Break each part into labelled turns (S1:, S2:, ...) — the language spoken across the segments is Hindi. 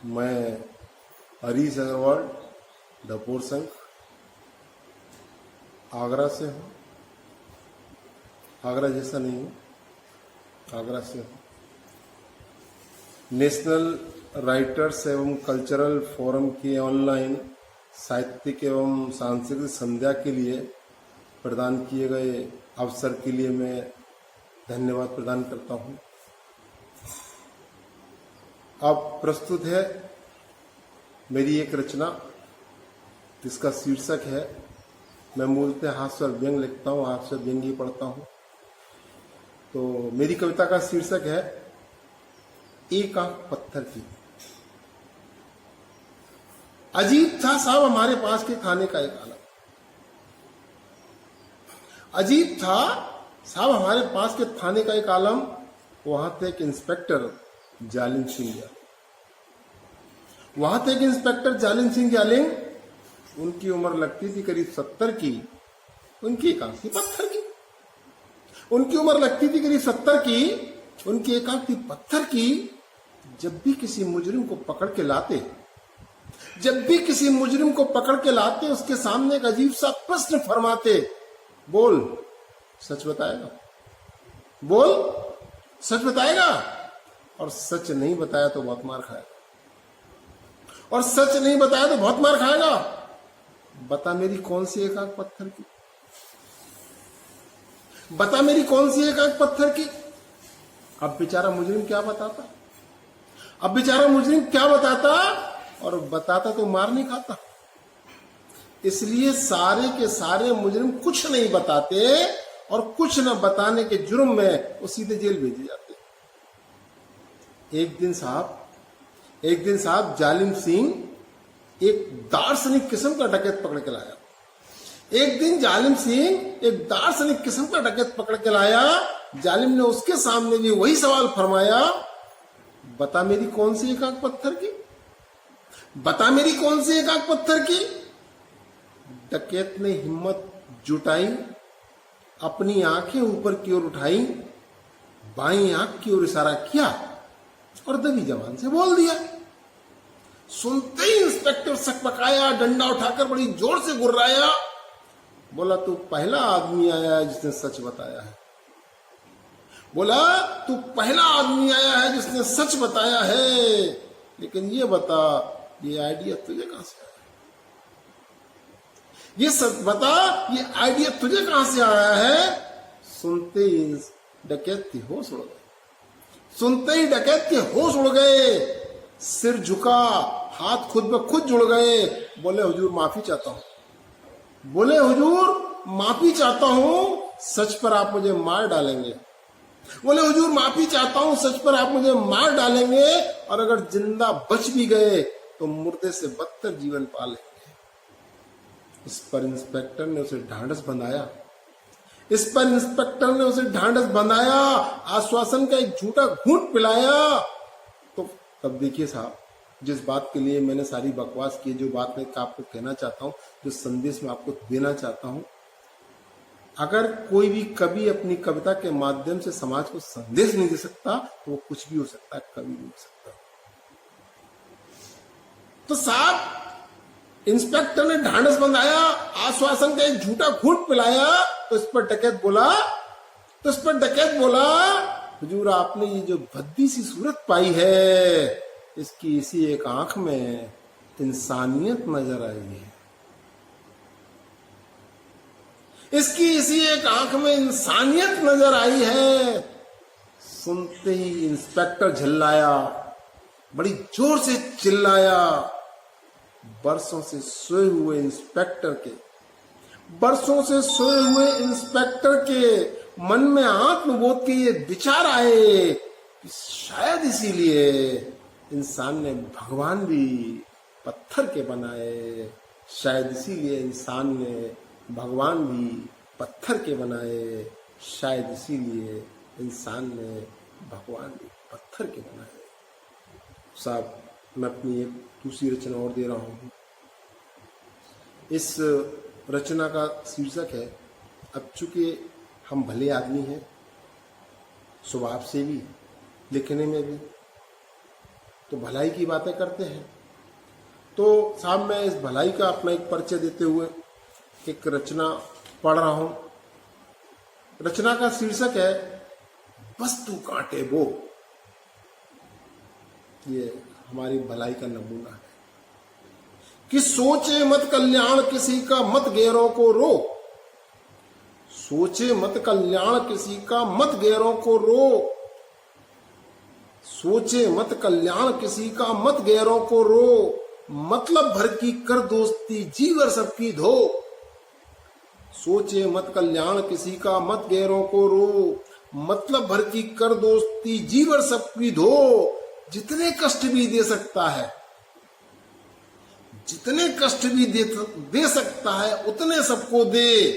S1: मैं हरीश अग्रवाल डपोर संघ आगरा से हूँ। आगरा जैसा नहीं हूँ, आगरा से हूँ। नेशनल राइटर्स एवं कल्चरल फोरम की ऑनलाइन साहित्यिक एवं सांस्कृतिक संध्या के लिए प्रदान किए गए अवसर के लिए मैं धन्यवाद प्रदान करता हूँ। अब प्रस्तुत है मेरी एक रचना जिसका शीर्षक है, मैं मूलतः हास्य और व्यंग लिखता हूँ, हास्य व्यंग ही पढ़ता हूँ। तो मेरी कविता का शीर्षक है एक आंख पत्थर की। अजीब था साहब हमारे पास के खाने का एक आलम। अजीब था साहब हमारे पास के थाने का एक आलम। वहां थे एक इंस्पेक्टर जालिम सिंह यालिंग। वहां थे एक इंस्पेक्टर जालिम सिंह यालिंग। उनकी उम्र लगती थी करीब 70 की। उनकी एक आंख थी पत्थर की। उनकी उम्र लगती थी करीब 70 की। उनकी एक आंख थी पत्थर की। जब भी किसी मुजरिम को पकड़ के लाते, उसके सामने एक अजीब सा प्रश्न फरमाते, बोल सच बताएगा, बोल सच बताएगा। और सच नहीं बताया तो बहुत मार खाएगा, और सच नहीं बताया तो बहुत मार खाएगा। बता मेरी कौन सी एक आंख पत्थर की, बता मेरी कौन सी एक आंख पत्थर की। अब बेचारा मुजरिम क्या बताता, अब बेचारा मुजरिम क्या बताता, और बताता तो मार नहीं खाता। इसलिए सारे के सारे मुजरिम कुछ नहीं बताते, और कुछ न बताने के जुर्म में वो सीधे जेल भेजे जाते। एक दिन साहब जालिम सिंह एक दार्शनिक किस्म का डकैत पकड़ के लाया। एक दिन जालिम सिंह एक दार्शनिक किस्म का डकैत पकड़ के लाया। जालिम ने उसके सामने भी वही सवाल फरमाया, बता मेरी कौन सी एक आंख पत्थर की, बता मेरी कौन सी एक आंख पत्थर की। डकैत ने हिम्मत जुटाई, अपनी आंखें ऊपर की ओर उठाई, बाईं आंख की ओर इशारा किया और दबी जबान से बोल दिया। सुनते ही इंस्पेक्टर सकपकाया, डंडा उठाकर बड़ी जोर से गुर्राया। बोला तू पहला आदमी आया है जिसने सच बताया है, बोला तू पहला आदमी आया है जिसने सच बताया है। लेकिन ये बता, ये आइडिया तुझे कहां से आया, ये सच बता, ये आइडिया तुझे कहां से आया है। सुनते ही डकैत के होश उड़ गए, सुनते ही डकैत के होश उड़ गए। सिर झुका, हाथ खुद में खुद जुड़ गए। बोले हुजूर माफी चाहता हूं, बोले हुजूर माफी चाहता हूं, सच पर आप मुझे मार डालेंगे। बोले हुजूर माफी चाहता हूं, सच पर आप मुझे मार डालेंगे, और अगर जिंदा बच भी गए तो मुर्दे से बदतर जीवन पा लेंगे। इस पर इंस्पेक्टर ने उसे ढांढस बंधाया, इस पर इंस्पेक्टर ने उसे ढांढस बंधाया, आश्वासन का एक झूठा घूंट पिलाया। तो तब देखिए साहब, जिस बात के लिए मैंने सारी बकवास की, जो बात मैं आपको कहना चाहता हूं, जो संदेश मैं आपको देना चाहता हूं, अगर कोई भी कवि अपनी कविता के माध्यम से समाज को संदेश नहीं दे सकता तो वो कुछ भी हो सकता है, कवि नहीं हो सकता। तो साहब इंस्पेक्टर ने ढांढस बंधाया, आश्वासन का एक झूठा घूंट पिलाया। तो इस पर डकैत बोला, हुजूर आपने ये जो भद्दी सी सूरत पाई है, इसकी इसी एक आंख में इंसानियत नजर आई है, इसकी इसी एक आंख में इंसानियत नजर आई है। सुनते ही इंस्पेक्टर झल्लाया, बड़ी जोर से चिल्लाया। बरसों से सोए हुए इंस्पेक्टर के मन में आत्मबोध के ये विचार आए कि शायद इसीलिए इंसान ने भगवान भी पत्थर के बनाए, शायद इसीलिए इंसान ने भगवान भी पत्थर के बनाए, शायद इसीलिए इंसान ने भगवान भी पत्थर के बनाए। साहब मैं अपनी एक दूसरी रचना और दे रहा हूँ। इस रचना का शीर्षक है, अब चूंकि हम भले आदमी हैं, स्वभाव से भी, लिखने में भी, तो भलाई की बातें करते हैं। तो साहब मैं इस भलाई का अपना एक परिचय देते हुए एक रचना पढ़ रहा हूं। रचना का शीर्षक है वस्तु कांटे वो। ये हमारी भलाई का नमूना है कि सोचे मत कल्याण किसी का, मत गैरों को रो। सोचे मत कल्याण किसी का, मत गैरों को रो। सोचे मत कल्याण किसी का, मत गैरों को रो। मतलब भर की कर दोस्ती, जीवर सबकी धो। सोचे मत कल्याण किसी का, मत गैरों को रो। मतलब भर की कर दोस्ती, जीवर सबकी धो। जितने कष्ट भी दे सकता है, जितने कष्ट भी दे सकता है, उतने सबको दे।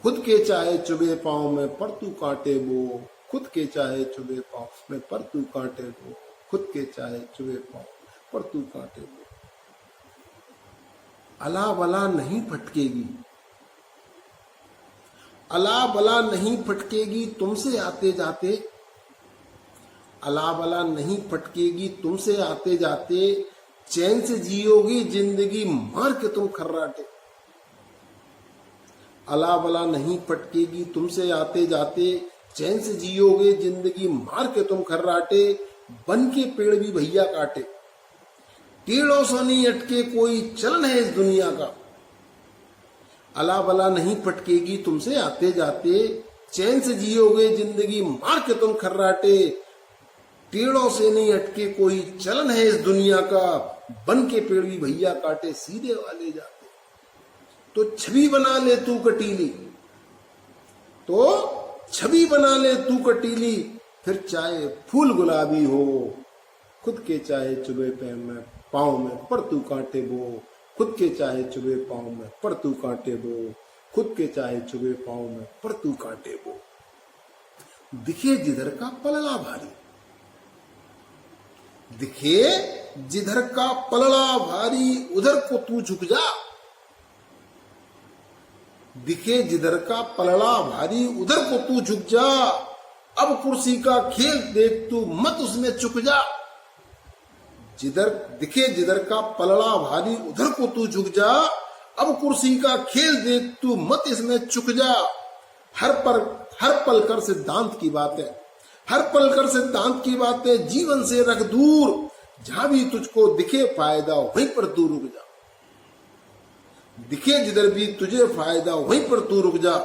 S1: खुद के चाहे चुभे पांव में, पर तू कांटे वो। खुद के चाहे चुभे पांव में, पर तू कांटे वो। खुद के चाहे चुभे पांव, पर तू कांटे वो। अला बला नहीं फटकेगी, अला बला नहीं फटकेगी तुमसे आते जाते। अला बला नहीं फटकेगी तुमसे आते जाते। चैन से जियोगी जिंदगी, मार के तुम खर्राटे। अला बला नहीं फटकेगी तुमसे आते जाते। चैन से जियोगे जिंदगी, मार के तुम खर्राटे। बन के पेड़ भी भैया काटे, टेढ़ों से नहीं अटके कोई चलन है इस दुनिया का। अला बला नहीं फटकेगी तुमसे आते जाते। चैन से जियोगे जिंदगी, मार के तुम खर्राटे। टेढ़ों से नहीं अटके कोई चलन है इस दुनिया का। बन के पेड़ भी भैया काटे, सीधे वाले जाते। तो छवि बना ले तू कटीली, तो छवि बना ले तू कटीली। फिर चाहे फूल गुलाबी हो, खुद के चाहे चुभे पांव में, पर तू कांटे वो। खुद के चाहे चुभे पांव में, पर तू कांटे वो। खुद के चाहे चुभे पांव में, पर तू कांटे वो। दिखे जिधर का पलड़ा भारी, दिखे जिधर का पलड़ा भारी, उधर को तू झुक जा। दिखे जिधर का पलड़ा भारी, उधर को तू झुक जा। अब कुर्सी का खेल देख तू, मत उसमें चुक जा। जिधर दिखे जिधर का पलड़ा भारी, उधर को तू झुक जा। अब कुर्सी का खेल देख तू, मत इसमें चुक जा। हर पल कर सिद्धांत की बातें, हर पल कर सिद्धांत की बातें, जीवन से रख दूर। जहां भी तुझको दिखे फायदा, वहीं पर तू रुक जा। दिखे जिधर भी तुझे फायदा, वहीं पर तू रुक जा।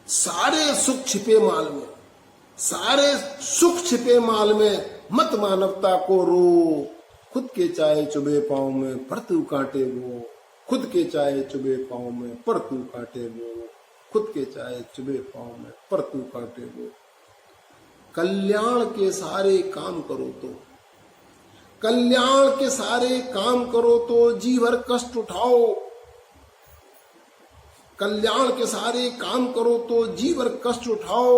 S1: सारे सुख छिपे माल में, सारे सुख छिपे माल में, मत मानवता को रो। खुद के चाहे चुभे पांव में, पर तू कांटे वो। खुद के चाहे चुभे पांव में, पर तू कांटे वो। खुद के चाहे चुभे पांव में, पर तू कांटे वो। कल्याण के सारे काम करो तो, कल्याण के सारे काम करो तो, जी भर कष्ट उठाओ। कल्याण के सारे काम करो तो, जी भर कष्ट उठाओ।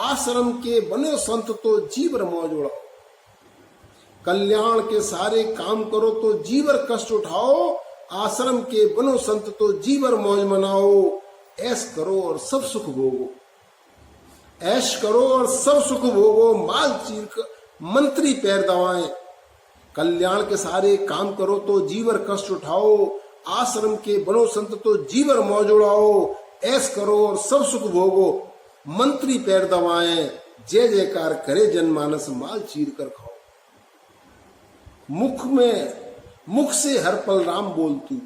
S1: आश्रम के बने संत तो, जी भर मौज उड़ाओ। कल्याण के सारे काम करो तो, जी भर कष्ट उठाओ। आश्रम के बनो संत तो, जी भर मौज मनाओ। ऐश करो और सब सुख भोगो, ऐश करो और सब सुख भोगो। माल चीर कर मंत्री पैर दबाएं। कल्याण के सारे काम करो तो, जी भर कष्ट उठाओ। आश्रम के बनो संत तो, जी भर मौज उड़ाओ। ऐश करो और सब सुख भोगो, मंत्री पैर दबाएं। जय जयकार करे जनमानस, माल चीर कर खाओ। मुख से हर पल राम बोल तू,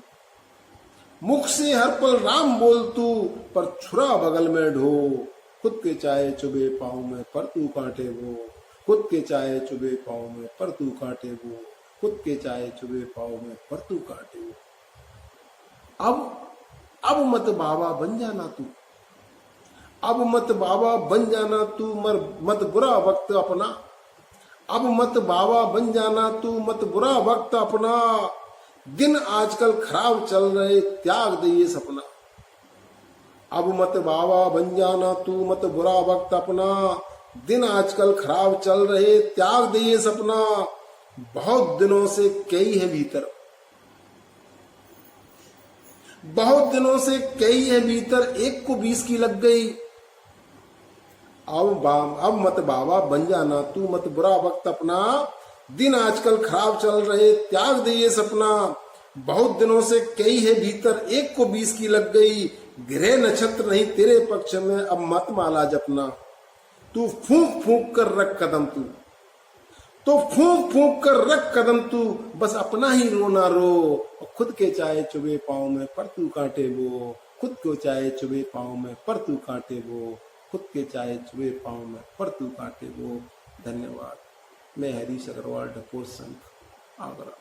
S1: मुख से हर पल राम बोल तू, पर छुरा बगल में ढो। खुद के चाहे चुभे पांव में, पर तू कांटे वो। खुद के चाहे चुभे पांव में, पर तू कांटे वो। खुद के चाहे चुभे पांव में, पर तू कांटे वो। अब मत बाबा बन जाना तू, अब मत बाबा बन जाना तू, मत बुरा वक्त अपना। अब मत बाबा बन जाना तू, मत बुरा वक्त अपना। दिन आजकल खराब चल रहे, त्याग दे ये सपना। अब मत बाबा बन जाना तू, मत बुरा वक्त अपना। दिन आजकल खराब चल रहे, त्याग दे ये सपना। बहुत दिनों से कई है भीतर, बहुत दिनों से कई है भीतर। एक को 20 की लग गई, अब मत बाबा बन जाना तू, मत बुरा वक्त अपना, दिन आजकल खराब चल रहे, त्याग दे ये सपना। बहुत दिनों से कई है भीतर, एक को 20 की लग गई, ग्रह नक्षत्र नहीं तेरे पक्ष में, अब मत माला जपना। तू फूंक फूंक कर रख कदम तू, तो फूंक फूंक कर रख कदम तू, बस अपना ही रोना रो। खुद के चाहे चुभे पाँव में पर तू कांटे वो, खुद को चाहे चुभे पाँव में पर तू कांटे वो, खुद के चाहे चुभे पाँव में पर तू कांटे वो। धन्यवाद। मैं हरीश अग्रवाल, ढकोर संघ, आगरा।